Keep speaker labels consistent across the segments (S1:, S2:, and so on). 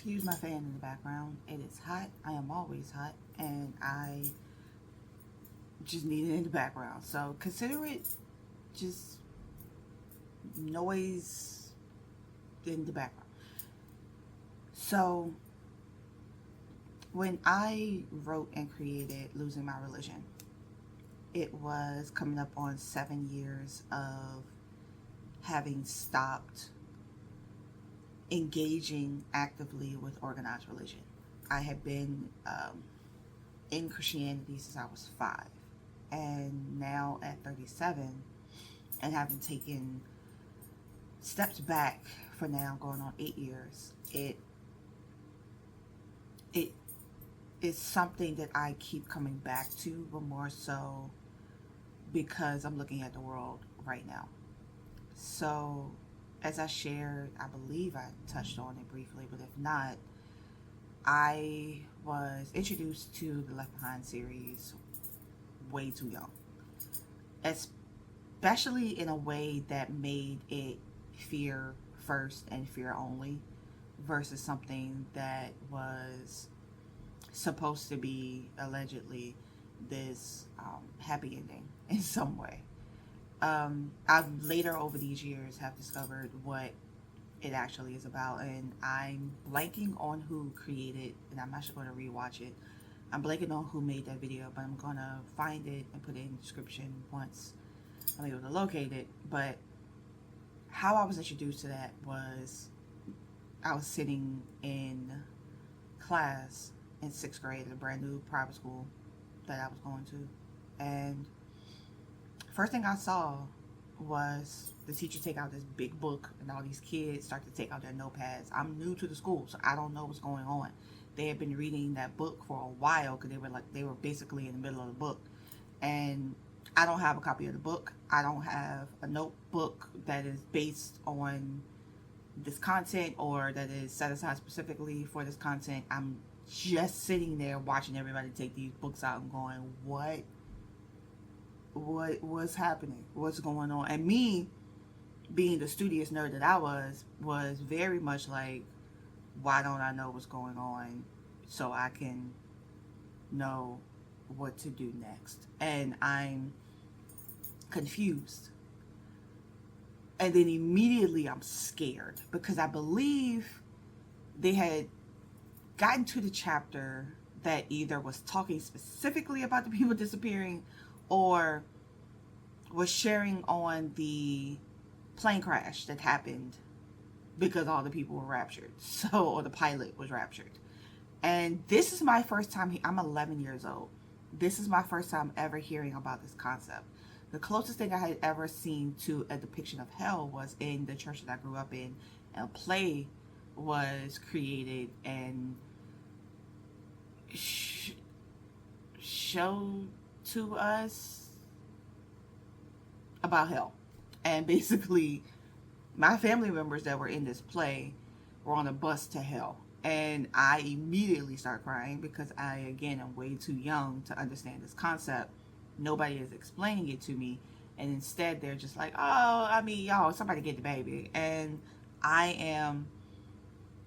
S1: Excuse my fan in the background. It is hot. I am always hot, and I just need it in the background. So consider it just noise in the background. So when I wrote and created Losing My Religion, it was coming up on 7 years of having stopped engaging actively with organized religion. I had been in Christianity since I was 5, and now at 37, and having taken steps back for now going on 8 years, it is something that I keep coming back to, but more so because I'm looking at the world right now. So, as I shared, I believe I touched on it briefly, but if not, I was introduced to the Left Behind series way too young, especially in a way that made it fear first and fear only versus something that was supposed to be allegedly this happy ending in some way. I've later over these years have discovered what it actually is about, and I'm blanking on who created, and I'm actually going to rewatch it. I'm blanking on who made that video, but I'm going to find it and put it in the description once I'm able to locate it. But how I was introduced to that was I was sitting in class in 6th grade at a brand new private school that I was going to, and first thing I saw was the teacher take out this big book, and all these kids start to take out their notepads. I'm new to the school, so I don't know what's going on. They had been reading that book for a while because they were basically in the middle of the book, and I don't have a copy of the book. I don't have a notebook that is based on this content or that is set aside specifically for this content. I'm just sitting there watching everybody take these books out and going, what's happening? What's going on? And me, being the studious nerd that I was very much like, why don't I know what's going on so I can know what to do next? And I'm confused. And then immediately I'm scared because I believe they had gotten to the chapter that either was talking specifically about the people disappearing or was sharing on the plane crash that happened because all the people were raptured. So, or the pilot was raptured. And this is my first time, I'm 11 years old. This is my first time ever hearing about this concept. The closest thing I had ever seen to a depiction of hell was in the church that I grew up in. A play was created and showed to us about hell. And basically, my family members that were in this play were on a bus to hell. And I immediately start crying because I, again, am way too young to understand this concept. Nobody is explaining it to me. And instead, they're just like, oh, I mean, y'all, somebody get the baby. And I am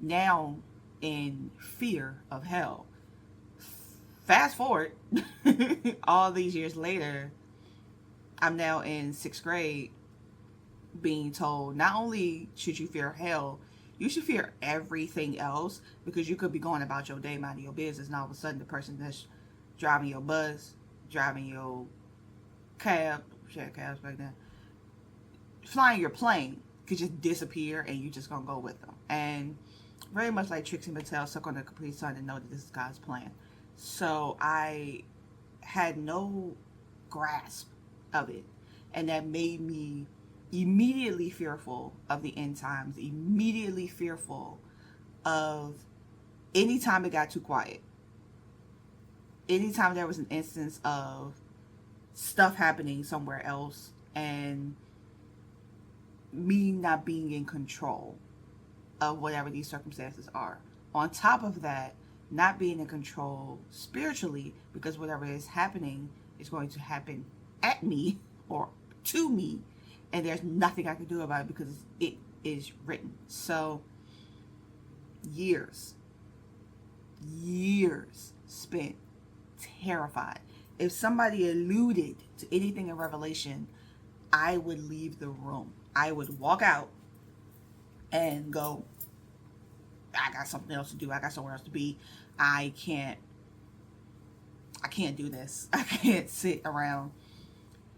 S1: now in fear of hell. Fast forward, all these years later, I'm now in 6th grade being told not only should you fear hell, you should fear everything else because you could be going about your day, minding your business, and all of a sudden the person that's driving your bus, driving your cab, share cabs back then, flying your plane could just disappear and you just gonna go with them. And very much like Trixie Mattel stuck on the complete sun and know that this is God's plan. So I had no grasp of it, and that made me immediately fearful of the end times, immediately fearful of anytime it got too quiet, anytime there was an instance of stuff happening somewhere else and me not being in control of whatever these circumstances are. On top of that, not being in control spiritually because whatever is happening is going to happen at me or to me, and there's nothing I can do about it because it is written. So years years spent terrified. If somebody alluded to anything in Revelation, I would leave the room. I would walk out and go, I got something else to do. I got somewhere else to be. I can't I can't do this. I can't sit around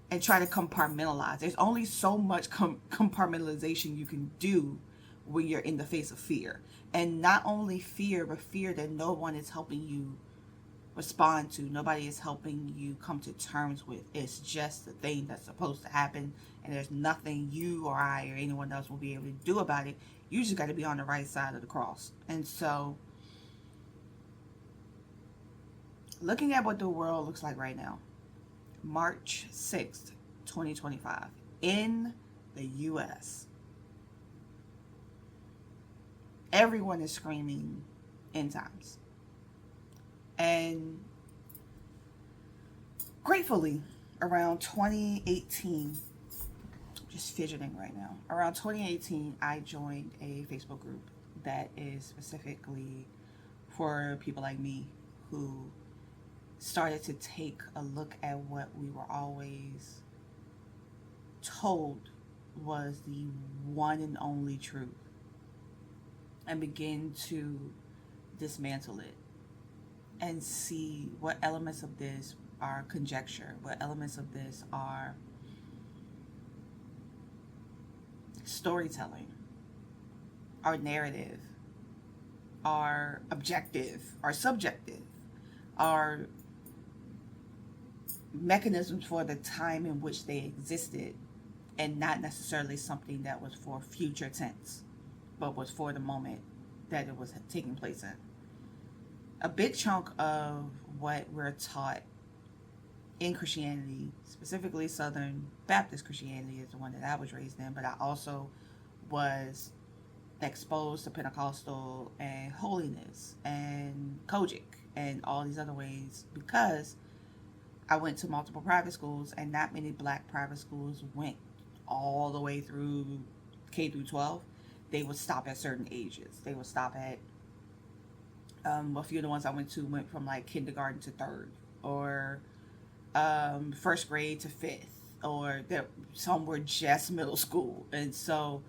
S1: and try to compartmentalize. There's only so much compartmentalization you can do when you're in the face of fear. And not only fear, but fear that no one is helping you respond to. Nobody is helping you come to terms with. It's just the thing that's supposed to happen, and there's nothing you or I or anyone else will be able to do about it. You just got to be on the right side of the cross. And so, looking at what the world looks like right now, March 6th, 2025, in the US, everyone is screaming end times. And gratefully, around 2018, just fidgeting right now, around 2018, I joined a Facebook group that is specifically for people like me who started to take a look at what we were always told was the one and only truth and begin to dismantle it and see what elements of this are conjecture, what elements of this are storytelling, are narrative, are objective, are subjective, are mechanisms for the time in which they existed, and not necessarily something that was for future tense, but was for the moment that it was taking place in. A big chunk of what we're taught in Christianity, specifically Southern Baptist Christianity, is the one that I was raised in, but I also was exposed to Pentecostal and holiness and Kojic and all these other ways because I went to multiple private schools, and not many black private schools went all the way through K through 12. They would stop at certain ages. They would stop at a few of the ones I went to went from like kindergarten to third, or first grade to fifth, or some were just middle school. And so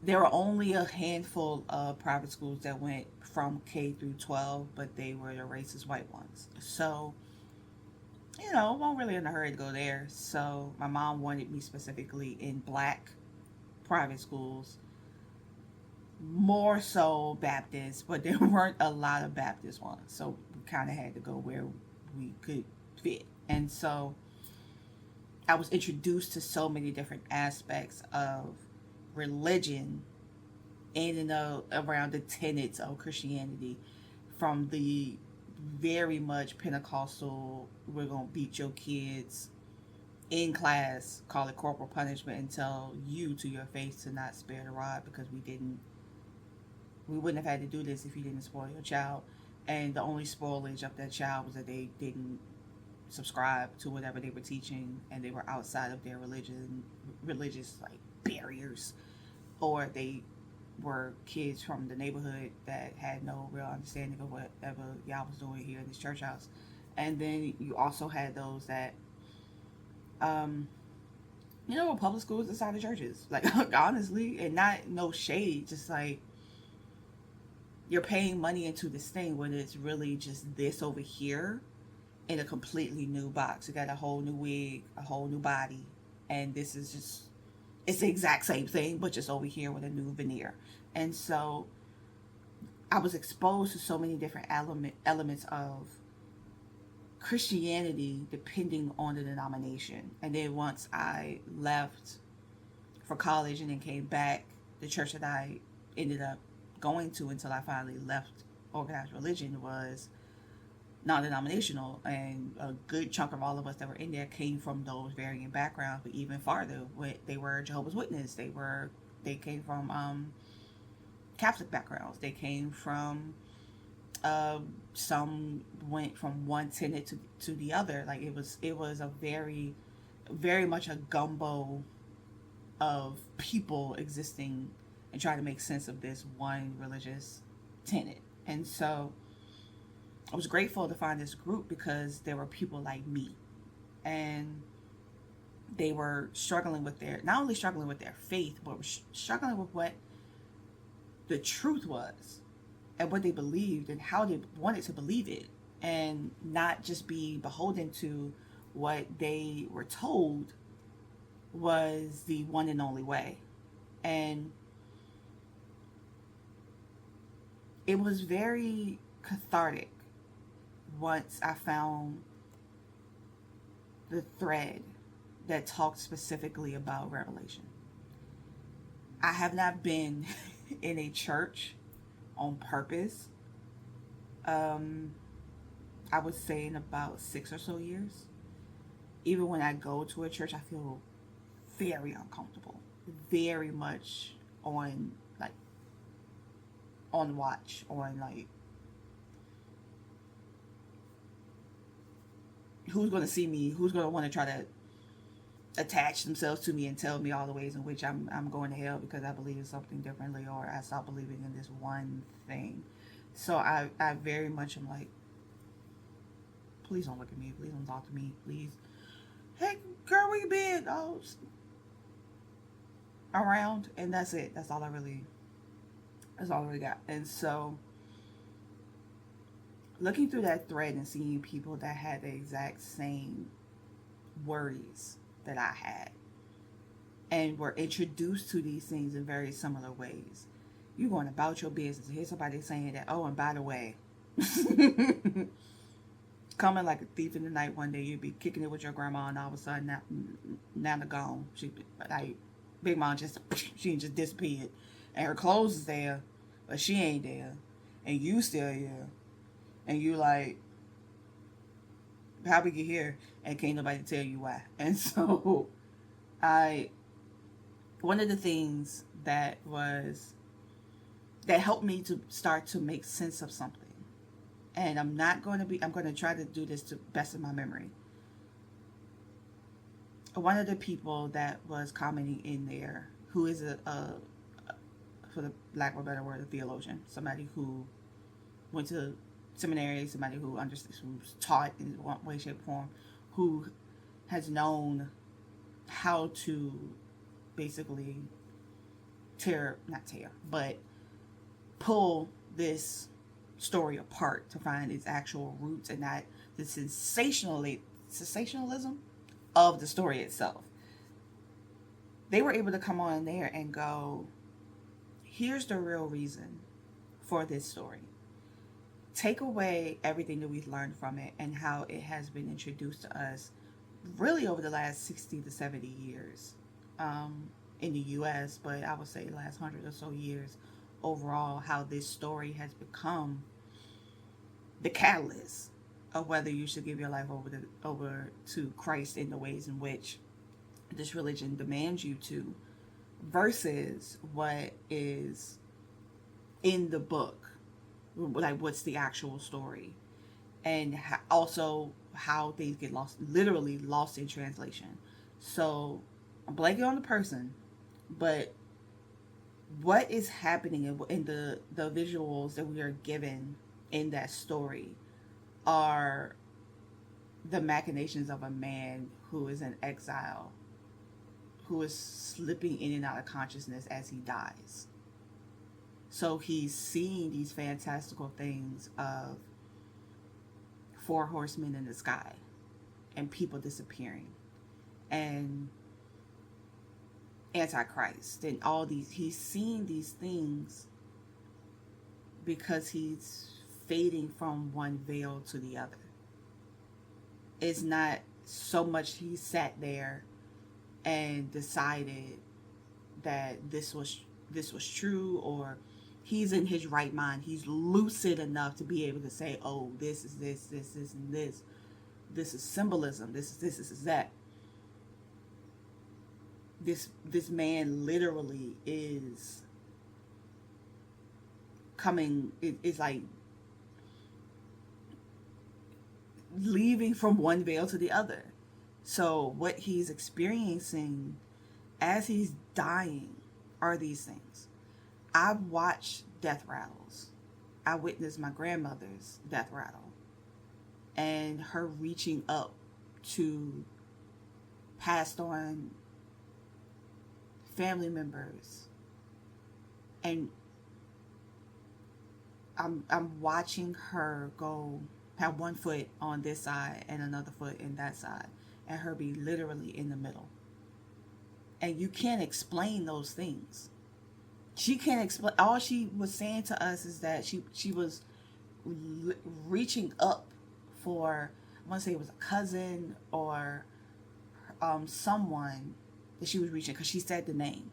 S1: there were only a handful of private schools that went from K through 12, but they were the racist white ones. So, I'm really in a hurry to go there. So my mom wanted me specifically in black private schools, more so Baptist, but there weren't a lot of Baptist ones. So we kind of had to go where we could fit. And so I was introduced to so many different aspects of religion in and around the tenets of Christianity, from the very much Pentecostal, we're going to beat your kids in class, call it corporal punishment, and tell you to your face to not spare the rod, because we wouldn't have had to do this if you didn't spoil your child. And the only spoilage of that child was that they didn't subscribe to whatever they were teaching, and they were outside of their religious like barriers, or they were kids from the neighborhood that had no real understanding of whatever y'all was doing here in this church house. And then you also had those that public schools inside of churches, like honestly, and not no shade, just like you're paying money into this thing when it's really just this over here in a completely new box. You got a whole new wig, a whole new body, and this is just, it's the exact same thing, but just over here with a new veneer. And so I was exposed to so many different elements of Christianity depending on the denomination. And then once I left for college and then came back, the church that I ended up going to until I finally left organized religion was non-denominational, and a good chunk of all of us that were in there came from those varying backgrounds. But even farther, they were Jehovah's Witness, they came from Catholic backgrounds, they came from some went from one tenet to the other. Like it was a very, very much a gumbo of people existing and trying to make sense of this one religious tenet. And so I was grateful to find this group because there were people like me, and they were struggling with their, not only struggling with their faith, but were struggling with what the truth was and what they believed and how they wanted to believe it, and not just be beholden to what they were told was the one and only way. And it was very cathartic once I found the thread that talked specifically about Revelation. I have not been in a church on purpose. Um, I would say in about 6 or so years. Even when I go to a church, I feel very uncomfortable, very much on like on watch, on like who's going to see me, who's going to want to try to attach themselves to me and tell me all the ways in which I'm going to hell because I believe in something differently, or I stopped believing in this one thing. So I very much am like, please don't look at me, please don't talk to me, please. Hey girl, where you been? Oh, around. And that's it. That's all I really got. And so looking through that thread and seeing people that had the exact same worries that I had and were introduced to these things in very similar ways. You're going about your business. Here's somebody saying that, oh, and by the way, coming like a thief in the night one day, you'd be kicking it with your grandma, and all of a sudden, now they're gone. She, like, Big Mom she just disappeared. And her clothes is there, but she ain't there. And you still here. And you like, how we get here? And can't nobody tell you why. And so, one of the things that helped me to start to make sense of something, and I'm going to try to do this to the best of my memory. One of the people that was commenting in there, who is for the lack of a better word, a theologian, somebody who went to seminary, somebody who understands, who's taught in one way, shape, or form, who has known how to basically but pull this story apart to find its actual roots and not the sensationalism of the story itself. They were able to come on there and go, here's the real reason for this story. Take away everything that we've learned from it and how it has been introduced to us really over the last 60 to 70 years in the US, but I would say the last 100 or so years overall, how this story has become the catalyst of whether you should give your life over to Christ in the ways in which this religion demands you to, versus what is in the book, like what's the actual story, and also how things get literally lost in translation. So I'm blanking on the person, but what is happening in the visuals that we are given in that story are the machinations of a man who is in exile, who is slipping in and out of consciousness as he dies. So he's seeing these fantastical things of 4 horsemen in the sky and people disappearing and Antichrist and all these. He's seeing these things because he's fading from one veil to the other. It's not so much he sat there and decided that this was true, or he's in his right mind. He's lucid enough to be able to say, oh, this is this, and this. This is symbolism. This is that. This man literally is coming, it's like leaving from one veil to the other. So what he's experiencing as he's dying are these things. I've watched death rattles. I witnessed my grandmother's death rattle. and her reaching up to passed on family members, and I'm watching her go have one foot on this side and another foot in that side, and her be literally in the middle. And you can't explain those things. She can't explain. All she was saying to us is that she was reaching up for, I want to say it was a cousin or someone that she was reaching, because she said the name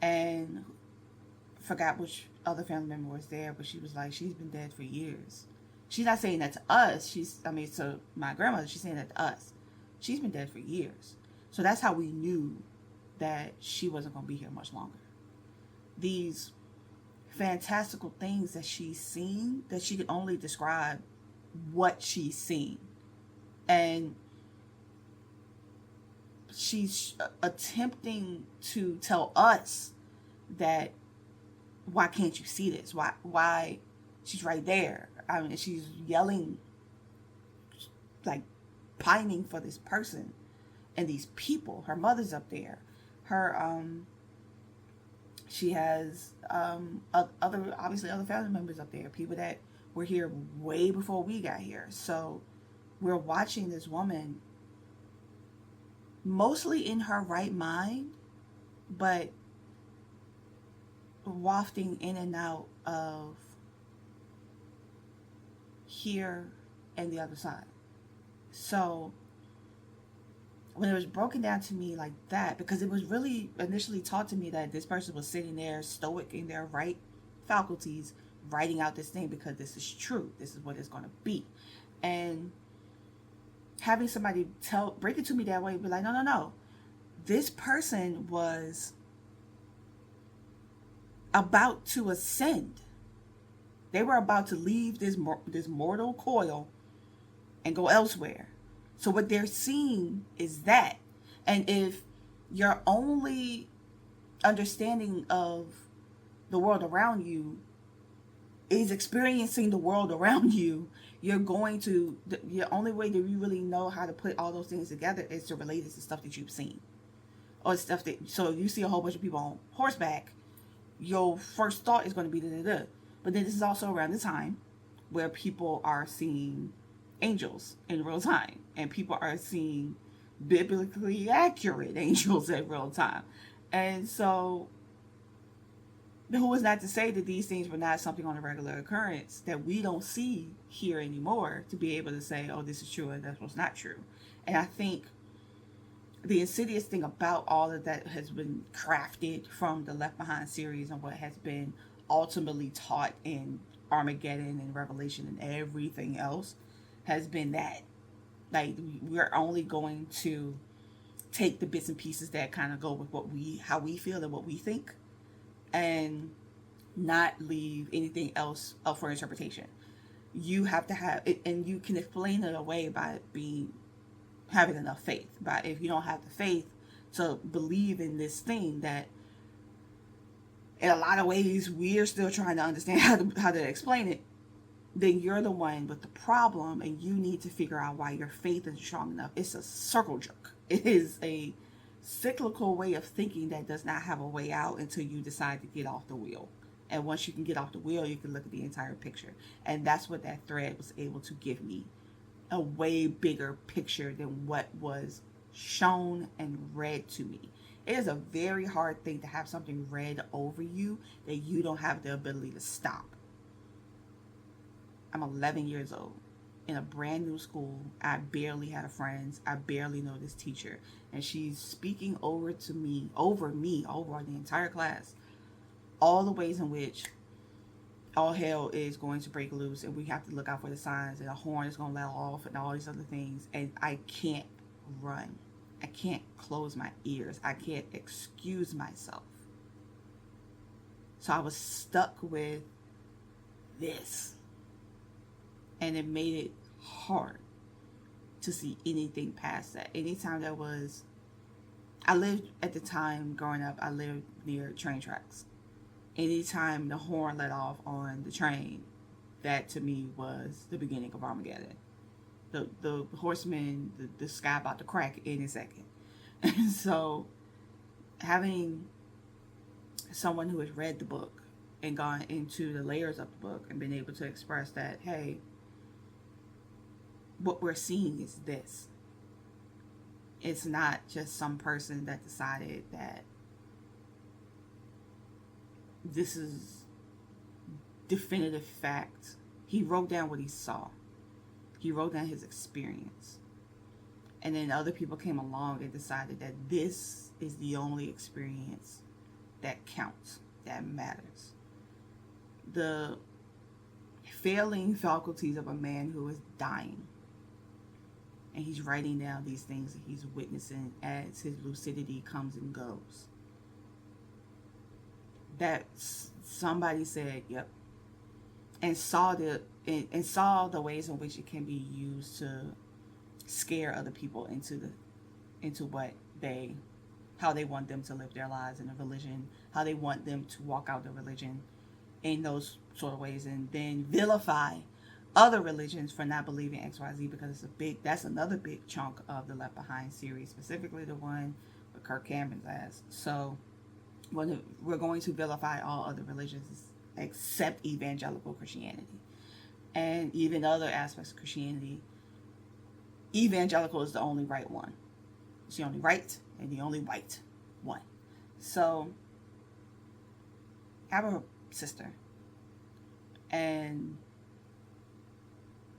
S1: and forgot which other family member was there, but she was like, she's been dead for years. She's not saying that to us. To my grandmother, she's saying that to us. She's been dead for years. So that's how we knew that she wasn't going to be here much longer. These fantastical things that she's seen, that she can only describe what she's seen. And she's attempting to tell us that, why can't you see this? Why she's right there. I mean, she's yelling, like pining for this person and these people. Her mother's up there. Her she has other family members up there, people that were here way before we got here. So we're watching this woman mostly in her right mind, but wafting in and out of here and the other side. So when it was broken down to me like that, because it was really initially taught to me that this person was sitting there stoic in their right faculties, writing out this thing because this is true, this is what it's going to be. And having somebody break it to me that way, be like, no, this person was about to ascend. They were about to leave this mortal coil and go elsewhere. So what they're seeing is that. And if your only understanding of the world around you is experiencing the world around you, you're going to, the only way that you really know how to put all those things together is to relate it to stuff that you've seen. Or stuff that, so you see a whole bunch of people on horseback, your first thought is going to be da-da-da. But then this is also around the time where people are seeing angels in real time, and people are seeing biblically accurate angels in real time. And so who is not to say that these things were not something on a regular occurrence that we don't see here anymore, to be able to say, oh, this is true and that's what's not true. And I think the insidious thing about all of that has been crafted from the Left Behind series and what has been ultimately taught in Armageddon and Revelation and everything else has been that, like, we're only going to take the bits and pieces that kind of go with how we feel and what we think, and not leave anything else up for interpretation. You have to have it, and you can explain it away by having enough faith. But if you don't have the faith to believe in this thing that in a lot of ways we're still trying to understand how to explain it, then you're the one with the problem, and you need to figure out why your faith isn't strong enough. It's a circle jerk. It is a cyclical way of thinking that does not have a way out until you decide to get off the wheel. And once you can get off the wheel, you can look at the entire picture. And that's what that thread was able to give me, a way bigger picture than what was shown and read to me. It is a very hard thing to have something read over you that you don't have the ability to stop. I'm 11 years old in a brand new school. I barely had friends. I barely know this teacher. And she's speaking over the entire class, all the ways in which all hell is going to break loose, and we have to look out for the signs, and a horn is going to let off, and all these other things. And I can't run. I can't close my ears. I can't excuse myself. So I was stuck with this. And it made it hard to see anything past that. Anytime I lived at the time growing up, I lived near train tracks. Anytime the horn let off on the train, that to me was the beginning of Armageddon. The horseman, the sky about to crack any second. And so having someone who has read the book and gone into the layers of the book and been able to express that, hey, what we're seeing is this. It's not just some person that decided that this is definitive fact. He wrote down what he saw. He wrote down his experience. And then other people came along and decided that this is the only experience that counts, that matters. The failing faculties of a man who is dying. And he's writing down these things that he's witnessing as his lucidity comes and goes. That somebody said, yep, and saw the ways in which it can be used to scare other people into how they want them to live their lives in a religion, how they want them to walk out the religion in those sort of ways, and then vilify other religions for not believing XYZ, because that's another big chunk of the Left Behind series, specifically the one with Kirk Cameron's ass. So we're going to vilify all other religions except evangelical Christianity and even other aspects of Christianity. Evangelical is the only right one. It's the only right and the only white one. So I have a sister, and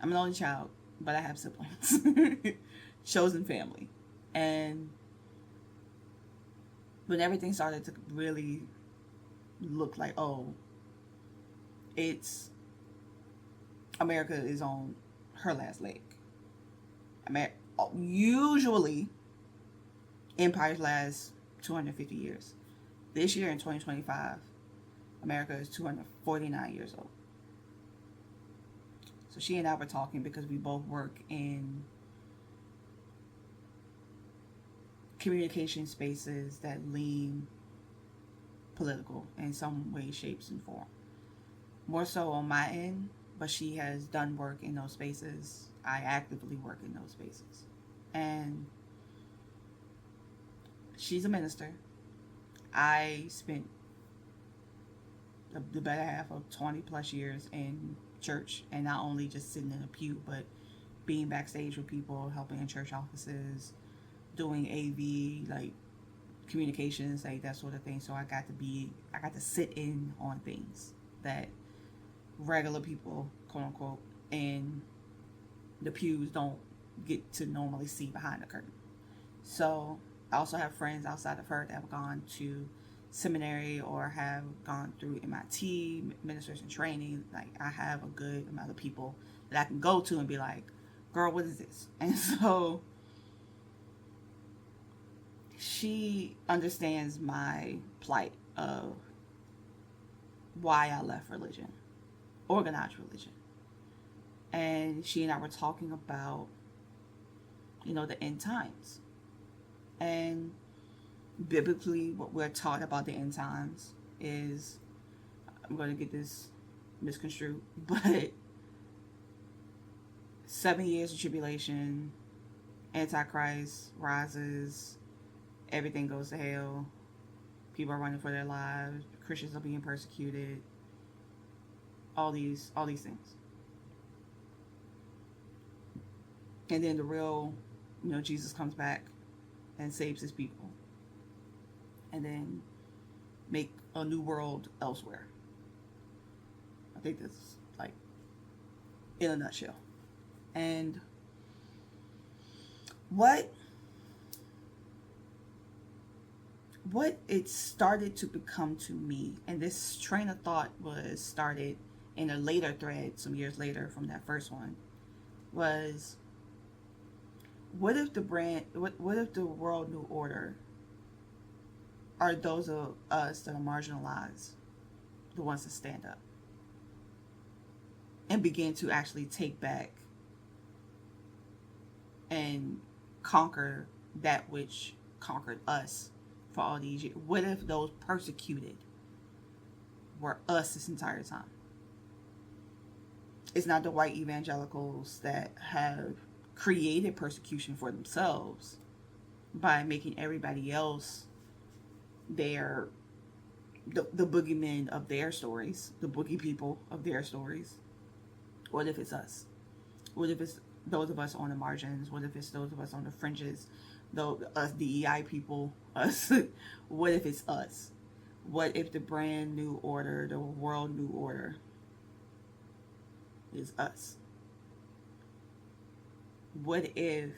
S1: I'm an only child, but I have siblings. Chosen family. And when everything started to really look like, oh, America is on her last leg. Usually, empires last 250 years. This year in 2025, America is 249 years old. So she and I were talking because we both work in communication spaces that lean political in some way, shapes, and form. More so on my end, but she has done work in those spaces. I actively work in those spaces. And she's a minister. I spent the better half of 20 plus years in church, and not only just sitting in a pew, but being backstage with people, helping in church offices, doing AV, like communications, like that sort of thing. So I got to sit in on things that regular people, quote unquote, in the pews don't get to normally see behind the curtain. So I also have friends outside of her that have gone to seminary or have gone through MIT, ministers in training. Like, I have a good amount of people that I can go to and be like, girl, what is this? And so she understands my plight of why I left religion, organized religion. And she and I were talking about, the end times. And biblically, what we're taught about the end times is, I'm going to get this misconstrued, but 7 years of tribulation, Antichrist rises, everything goes to hell, people are running for their lives, Christians are being persecuted, all these things. And then the real, Jesus comes back and saves his people. And then make a new world elsewhere. I think that's like in a nutshell. And what it started to become to me, and this train of thought was started in a later thread some years later from that first one, was what if the world new order are those of us that are marginalized, the ones that stand up and begin to actually take back and conquer that which conquered us for all these years? What if those persecuted were us this entire time? It's not the white evangelicals that have created persecution for themselves by making everybody else their the boogeymen of their stories, the boogie people of their stories. What if it's us? What if it's those of us on the margins? What if it's those of us on the fringes? Though us DEI people, us. What if it's us? What if the brand new order, the world new order, is us? What if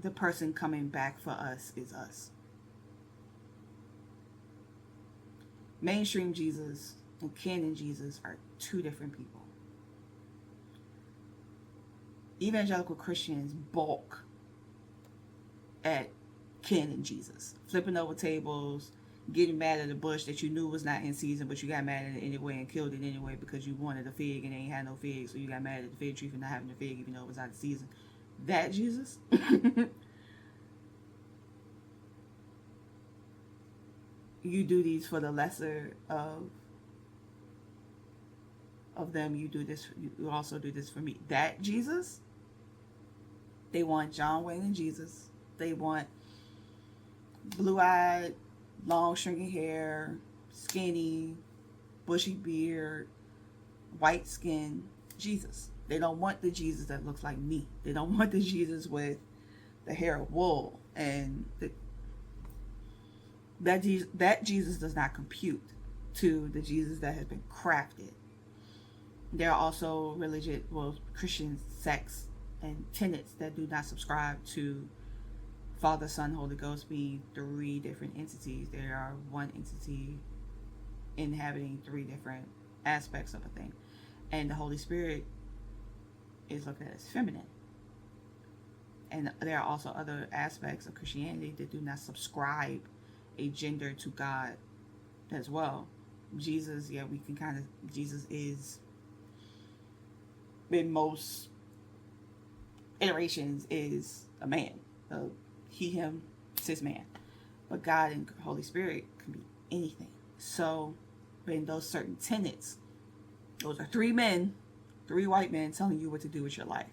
S1: the person coming back for us is us? Mainstream Jesus and canon Jesus are two different people. Evangelical Christians balk at canon Jesus, flipping over tables, getting mad at a bush that you knew was not in season, but you got mad at it anyway and killed it anyway because you wanted a fig and they ain't had no fig, so you got mad at the fig tree for not having a fig even though it was out of season. That Jesus? You do these for the lesser of them. You do this. You also do this for me. That Jesus? They want John Wayne and Jesus. They want blue-eyed, long stringy hair, skinny, bushy beard, white skin Jesus. They don't want the Jesus that looks like me. They don't want the Jesus with the hair of wool. And that Jesus does not compute to the Jesus that has been crafted. There are also Christian sects and tenets that do not subscribe to Father, Son, Holy Ghost being three different entities. There are one entity inhabiting three different aspects of a thing. And the Holy Spirit is looked at as feminine. And there are also other aspects of Christianity that do not subscribe a gender to God as well. Jesus, Jesus is, in most iterations, is a man. He, him, cis man. But God and Holy Spirit can be anything. So, in those certain tenets, those are three men, three white men telling you what to do with your life.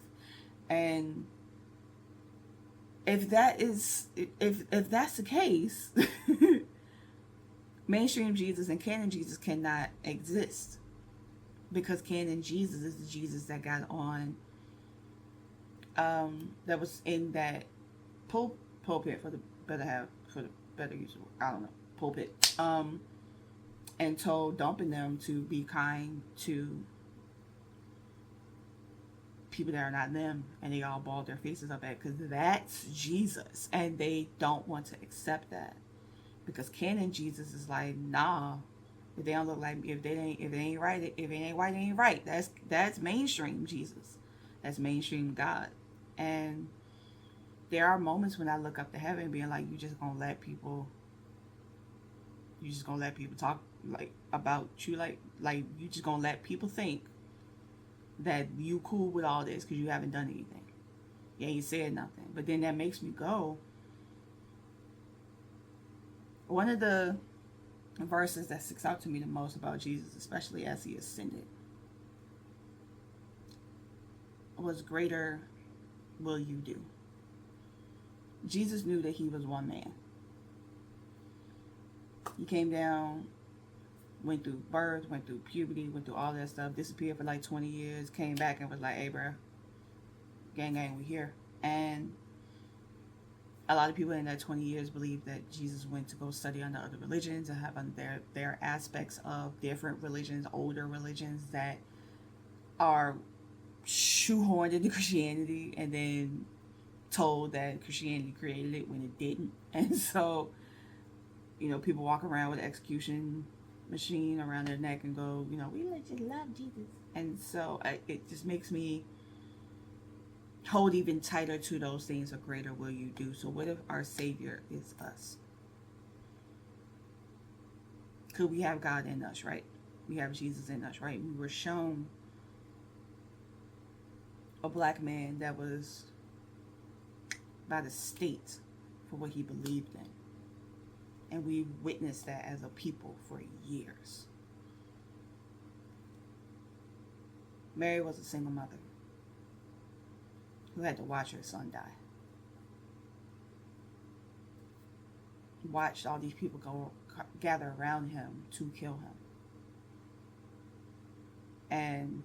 S1: And if that's the case, mainstream Jesus and canon Jesus cannot exist, because canon Jesus is the Jesus that got on, that was in that pulpit, for the better use of, I don't know, pulpit, and told dumping them to be kind to people that are not them, and they all balled their faces up at, because that's Jesus, and they don't want to accept that, because canon Jesus is like, nah, if they don't look like me, if it ain't right, if it ain't white, it ain't right. That's mainstream Jesus, that's mainstream God. And there are moments when I look up to heaven being like, you just gonna let people talk like about you, like you just gonna let people think that you cool with all this because you haven't done anything. You ain't said nothing. But then that makes me go, one of the verses that sticks out to me the most about Jesus, especially as he ascended, was, greater will you do. Jesus knew that he was one man. He came down, went through birth, went through puberty, went through all that stuff, disappeared for like 20 years, came back and was like, hey bro, gang, we here. And a lot of people in that 20 years believe that Jesus went to go study under other religions and have their aspects of different religions, older religions that are shoehorned into Christianity, and then told that Christianity created it when it didn't. And so, people walk around with an execution machine around their neck and go, we just love Jesus. And so it just makes me hold even tighter to those things of greater will you do. So what if our Savior is us? Could we have God in us, right? We have Jesus in us, right? We were shown a black man that was by the state for what he believed in. And we witnessed that as a people for years. Mary was a single mother who had to watch her son die. Watched all these people gather around him to kill him. And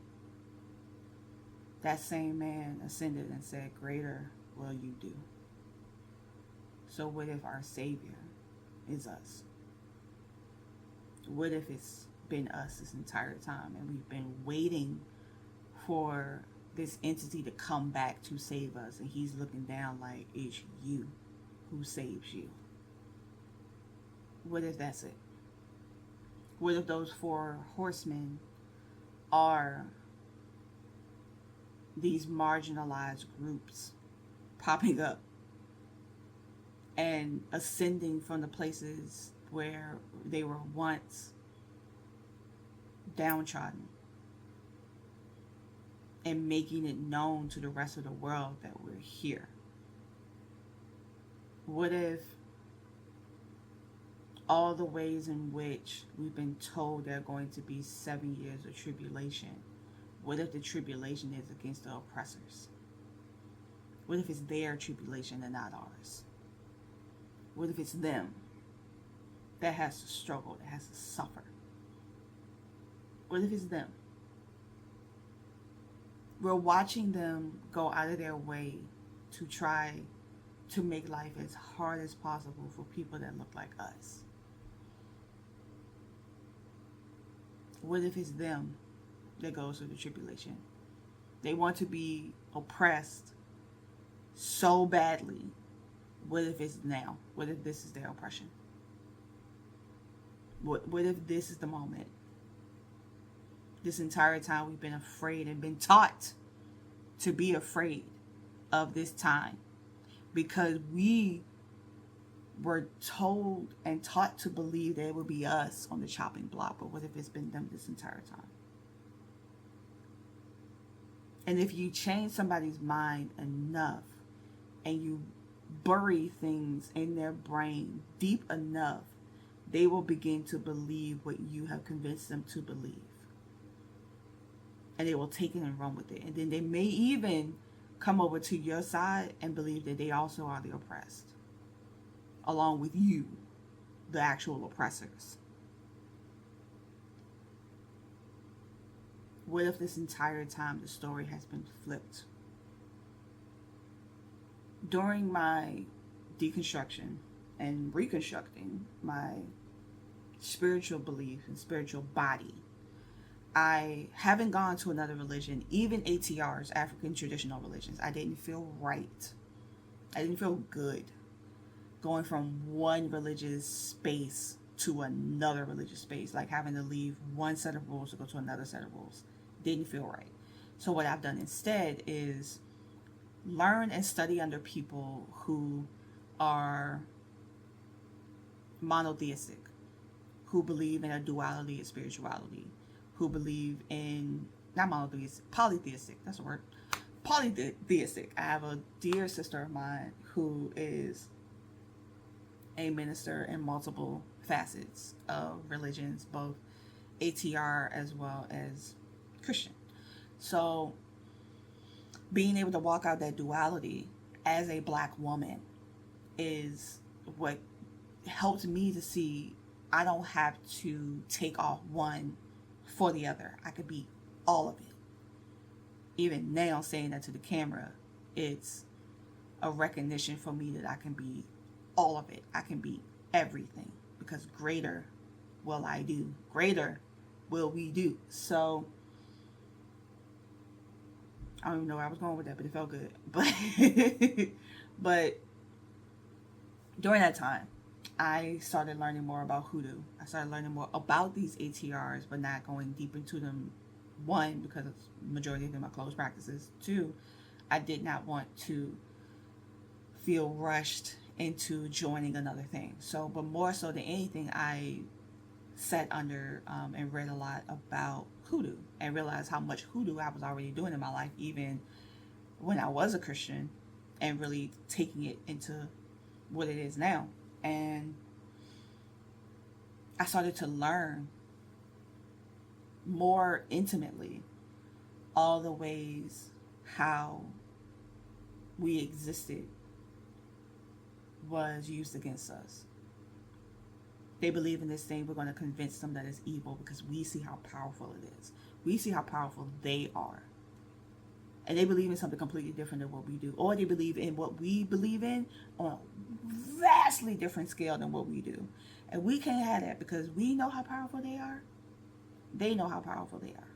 S1: that same man ascended and said, greater will you do. So what if our Savior is us? What if it's been us this entire time and we've been waiting for this entity to come back to save us, and he's looking down like, it's you who saves you? What if that's it? What if those 4 horsemen are these marginalized groups popping up and ascending from the places where they were once downtrodden and making it known to the rest of the world that we're here? What if all the ways in which we've been told there are going to be 7 years of tribulation, what if the tribulation is against the oppressors? What if it's their tribulation and not ours? What if it's them that has to struggle, that has to suffer? What if it's them? We're watching them go out of their way to try to make life as hard as possible for people that look like us. What if it's them that goes through the tribulation? They want to be oppressed so badly. What if it's now? What if this is their oppression? What if this is the moment? This entire time we've been afraid and been taught to be afraid of this time because we were told and taught to believe that it would be us on the chopping block. But what if it's been them this entire time? And if you change somebody's mind enough and you bury things in their brain deep enough, they will begin to believe what you have convinced them to believe. And they will take it and run with it. And then they may even come over to your side and believe that they also are the oppressed, along with you, the actual oppressors. What if this entire time the story has been flipped? During my deconstruction and reconstructing my spiritual belief and spiritual body, I haven't gone to another religion, even ATRs, African traditional religions. I didn't feel right. I didn't feel good going from one religious space to another religious space, like having to leave one set of rules to go to another set of rules. Didn't feel right. So what I've done instead is learn and study under people who are monotheistic, who believe in a duality of spirituality, who believe in, not monotheistic, polytheistic, that's the word, polytheistic. I have a dear sister of mine who is a minister in multiple facets of religions, both ATR as well as Christian. So being able to walk out that duality as a Black woman is what helped me to see I don't have to take off one for the other. I could be all of it. Even now saying that to the camera, it's a recognition for me that I can be all of it. I can be everything, because greater will I do. Greater will we do. So I don't even know where I was going with that, but it felt good. But during that time, I started learning more about hoodoo. I started learning more about these ATRs, but not going deep into them. One, because the majority of them are closed practices. Two, I did not want to feel rushed into joining another thing. So, but more so than anything, I sat under and read a lot about hoodoo and realized how much hoodoo I was already doing in my life, even when I was a Christian, and really taking it into what it is now. And I started to learn more intimately all the ways how we existed was used against us. They believe in this thing, we're going to convince them that it's evil because we see how powerful it is. We see how powerful they are. And they believe in something completely different than what we do. Or they believe in what we believe in on a vastly different scale than what we do. And we can't have that because we know how powerful they are. They know how powerful they are.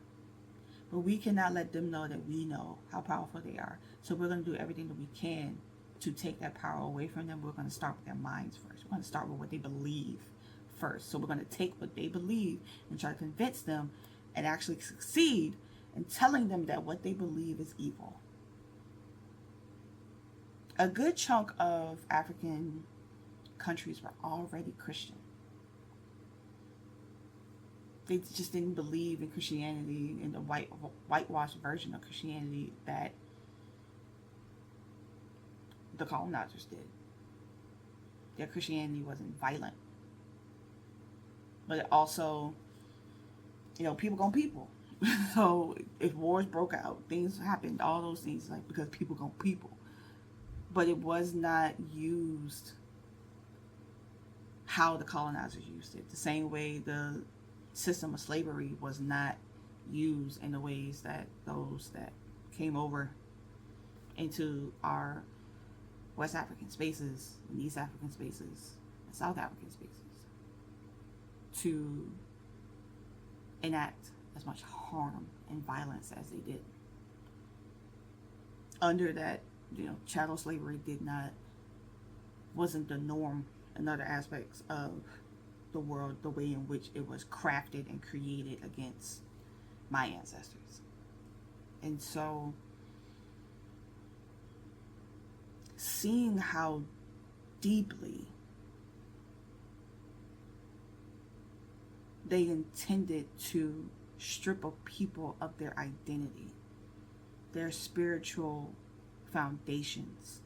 S1: But we cannot let them know that we know how powerful they are. So we're going to do everything that we can to take that power away from them. We're going to start with their minds first. We're going to start with what they believe first. So we're going to take what they believe and try to convince them and actually succeed in telling them that what they believe is evil. A good chunk of African countries were already Christian. They just didn't believe in Christianity, in the whitewashed version of Christianity that the colonizers did. Their Christianity wasn't violent. But it also, people gonna people. So if wars broke out, things happened, all those things, like, because people gonna people. But it was not used how the colonizers used it. The same way the system of slavery was not used in the ways that those that came over into our West African spaces, and East African spaces, and South African spaces to enact as much harm and violence as they did. Under that, chattel slavery wasn't the norm in other aspects of the world, the way in which it was crafted and created against my ancestors. And so seeing how deeply they intended to strip a people of their identity, their spiritual foundations,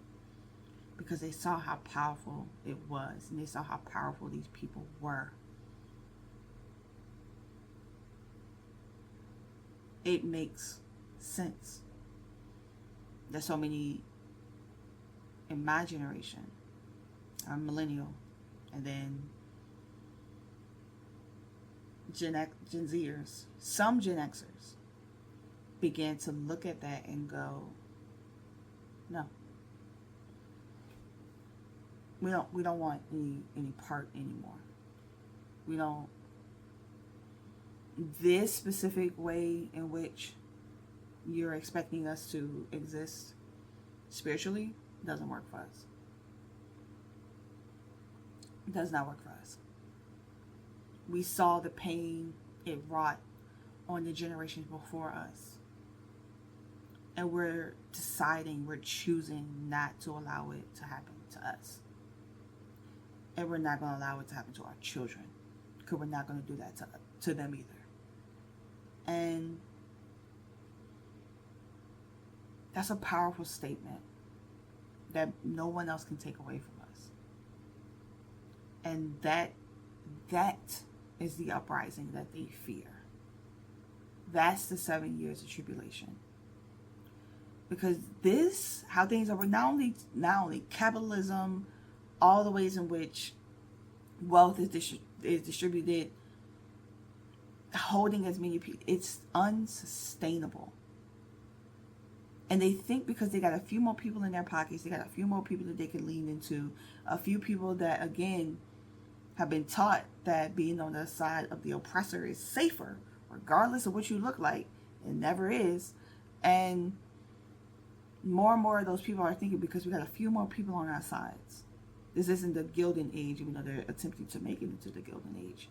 S1: because they saw how powerful it was and they saw how powerful these people were. It makes sense that so many in my generation, I'm millennial, and then Gen Zers, some Gen Xers began to look at that and go, no, we don't want any part anymore. We don't. This specific way in which you're expecting us to exist spiritually doesn't work for us. It does not work for us. We saw the pain it wrought on the generations before us. And we're choosing not to allow it to happen to us. And we're not going to allow it to happen to our children, because we're not going to do that to them either. And that's a powerful statement that no one else can take away from us. And that is the uprising that they fear. That's the 7 years of tribulation. Because how things are, not only capitalism, all the ways in which wealth is distributed, holding as many people, it's unsustainable. And they think because they got a few more people in their pockets, they got a few more people that they can lean into, a few people that, again, have been taught that being on the side of the oppressor is safer, regardless of what you look like. It never is. And more of those people are thinking, because we got a few more people on our sides. This isn't the Gilded Age, even though they're attempting to make it into the Gilded Age.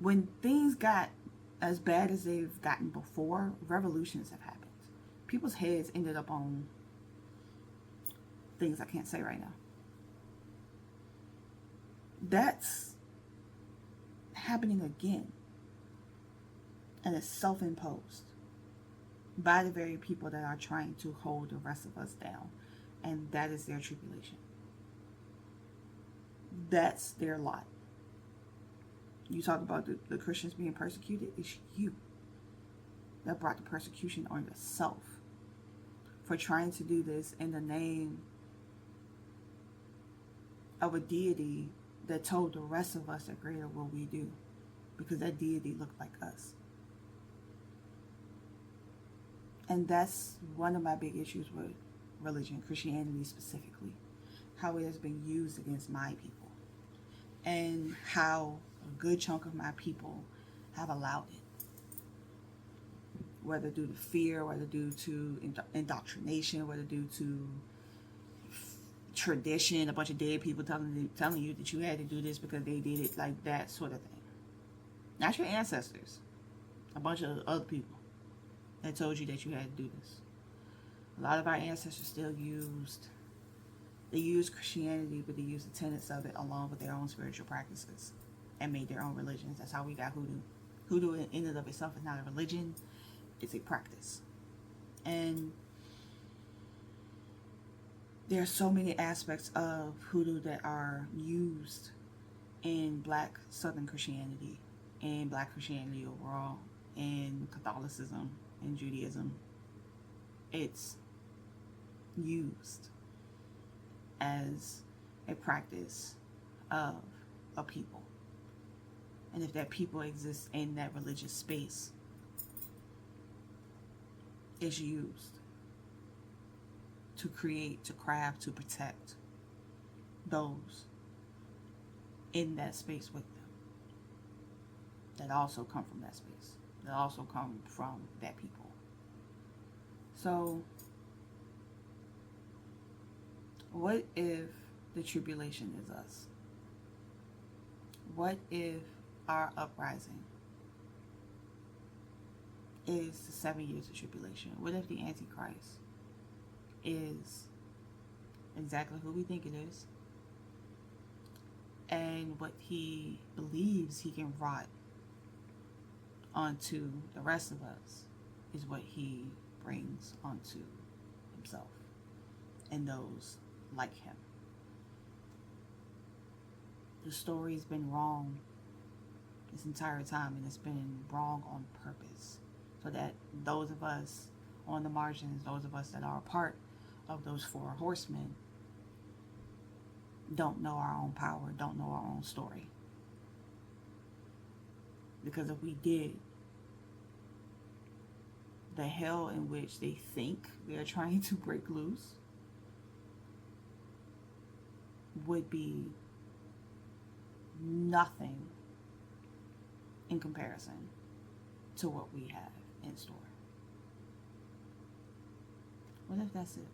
S1: When things got as bad as they've gotten before, revolutions have happened. People's heads ended up on things I can't say right now. That's happening again. And it's self-imposed by the very people that are trying to hold the rest of us down. And that is their tribulation. That's their lot. You talk about the Christians being persecuted, it's you. that brought the persecution on yourself for trying to do this in the name of a deity that told the rest of us that greater will we do, because that deity looked like us. And that's one of my big issues with religion, Christianity specifically, how it has been used against my people, and how a good chunk of my people have allowed it, whether due to fear, whether due to indoctrination, whether due to tradition, a bunch of dead people telling you that you had to do this because they did it, like that sort of thing. Not your ancestors, a bunch of other people that told you that you had to do this. A lot of our ancestors still used Christianity, but they used the tenets of it along with their own spiritual practices and made their own religions. That's how we got hoodoo. Hoodoo in and of itself is not a religion, it's a practice. And there are so many aspects of hoodoo that are used in Black Southern Christianity and Black Christianity overall, and Catholicism and Judaism. It's used as a practice of a people. And if that people exists in that religious space, it's used to create, to craft, to protect those in that space with them, that also come from that space, that also come from that people. So what if the tribulation is us? What if our uprising is the 7 years of tribulation? What if the Antichrist is exactly who we think it is, and what he believes he can rot onto the rest of us is what he brings onto himself and those like him? The story's been wrong this entire time, and it's been wrong on purpose, so that those of us on the margins, those of us that are a part of those four horsemen, don't know our own power, don't know our own story. Because if we did, the hell in which they think they're trying to break loose would be nothing in comparison to what we have in store. What if that's it?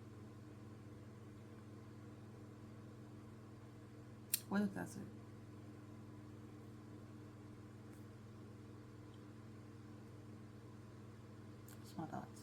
S1: What if that's it? That's my thoughts.